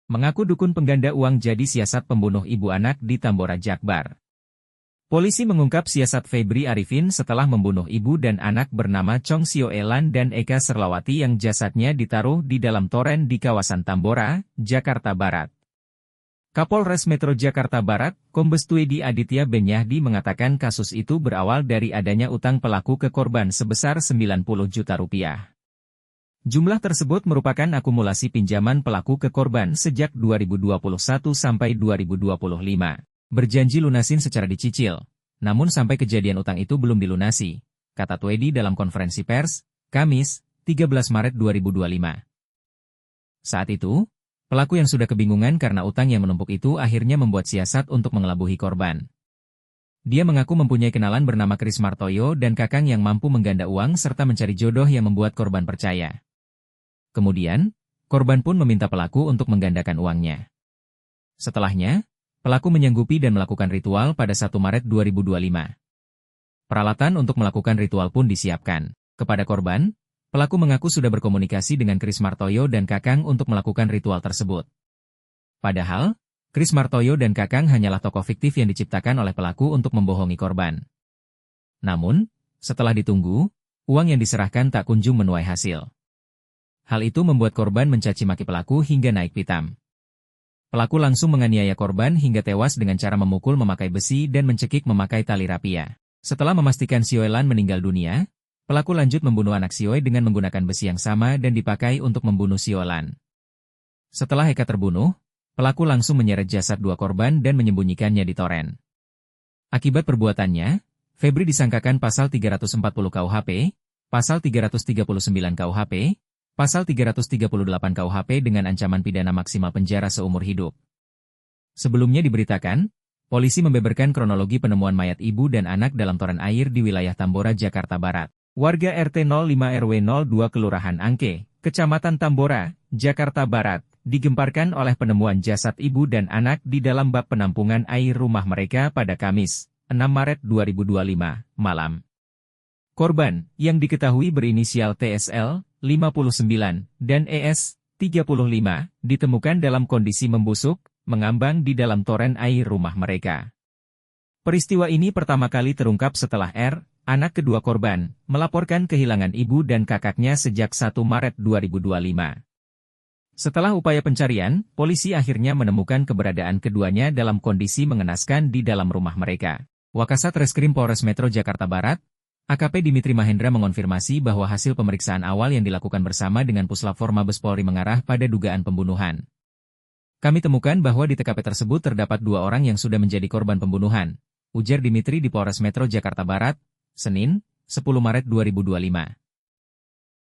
Mengaku dukun pengganda uang jadi siasat pembunuh ibu anak di Tambora, Jakbar. Polisi mengungkap siasat Febri Arifin setelah membunuh ibu dan anak bernama Chong Sio Elan dan Eka Serlawati yang jasadnya ditaruh di dalam toren di kawasan Tambora, Jakarta Barat. Kapolres Metro Jakarta Barat, Kombes Tuedi Aditya Benyahdi mengatakan kasus itu berawal dari adanya utang pelaku ke korban sebesar 90 juta rupiah. Jumlah tersebut merupakan akumulasi pinjaman pelaku ke korban sejak 2021 sampai 2025. Berjanji lunasin secara dicicil, namun sampai kejadian utang itu belum dilunasi, kata Tuedi dalam konferensi pers, Kamis, 13 Maret 2025. Saat itu, pelaku yang sudah kebingungan karena utang yang menumpuk itu akhirnya membuat siasat untuk mengelabuhi korban. Dia mengaku mempunyai kenalan bernama Kris Martoyo dan kakang yang mampu mengganda uang serta mencari jodoh yang membuat korban percaya. Kemudian, korban pun meminta pelaku untuk menggandakan uangnya. Setelahnya, pelaku menyanggupi dan melakukan ritual pada 1 Maret 2025. Peralatan untuk melakukan ritual pun disiapkan. Kepada korban, pelaku mengaku sudah berkomunikasi dengan Kris Martoyo dan kakang untuk melakukan ritual tersebut. Padahal, Kris Martoyo dan kakang hanyalah tokoh fiktif yang diciptakan oleh pelaku untuk membohongi korban. Namun, setelah ditunggu, uang yang diserahkan tak kunjung menuai hasil. Hal itu membuat korban mencaci maki pelaku hingga naik pitam. Pelaku langsung menganiaya korban hingga tewas dengan cara memukul memakai besi dan mencekik memakai tali rapia. Setelah memastikan Sioelan meninggal dunia, pelaku lanjut membunuh anak Sioe dengan menggunakan besi yang sama dan dipakai untuk membunuh Sioelan. Setelah Eka terbunuh, pelaku langsung menyeret jasad dua korban dan menyembunyikannya di toren. Akibat perbuatannya, Febri disangkakan pasal 340 KUHP, pasal 339 KUHP, pasal 338 KUHP dengan ancaman pidana maksimal penjara seumur hidup. Sebelumnya diberitakan, polisi membeberkan kronologi penemuan mayat ibu dan anak dalam toren air di wilayah Tambora, Jakarta Barat. Warga RT 05 RW 02 Kelurahan Angke, Kecamatan Tambora, Jakarta Barat, digemparkan oleh penemuan jasad ibu dan anak di dalam bak penampungan air rumah mereka pada Kamis, 6 Maret 2025, malam. Korban, yang diketahui berinisial TSL, 59, dan ES, 35, ditemukan dalam kondisi membusuk, mengambang di dalam toren air rumah mereka. Peristiwa ini pertama kali terungkap setelah R, anak kedua korban, melaporkan kehilangan ibu dan kakaknya sejak 1 Maret 2025. Setelah upaya pencarian, polisi akhirnya menemukan keberadaan keduanya dalam kondisi mengenaskan di dalam rumah mereka. Wakasat Reskrim Polres Metro Jakarta Barat, AKP Dimitri Mahendra mengonfirmasi bahwa hasil pemeriksaan awal yang dilakukan bersama dengan Puslap-4 Mabes Polri mengarah pada dugaan pembunuhan. Kami temukan bahwa di TKP tersebut terdapat 2 orang yang sudah menjadi korban pembunuhan, ujar Dimitri di Polres Metro Jakarta Barat, Senin, 10 Maret 2025.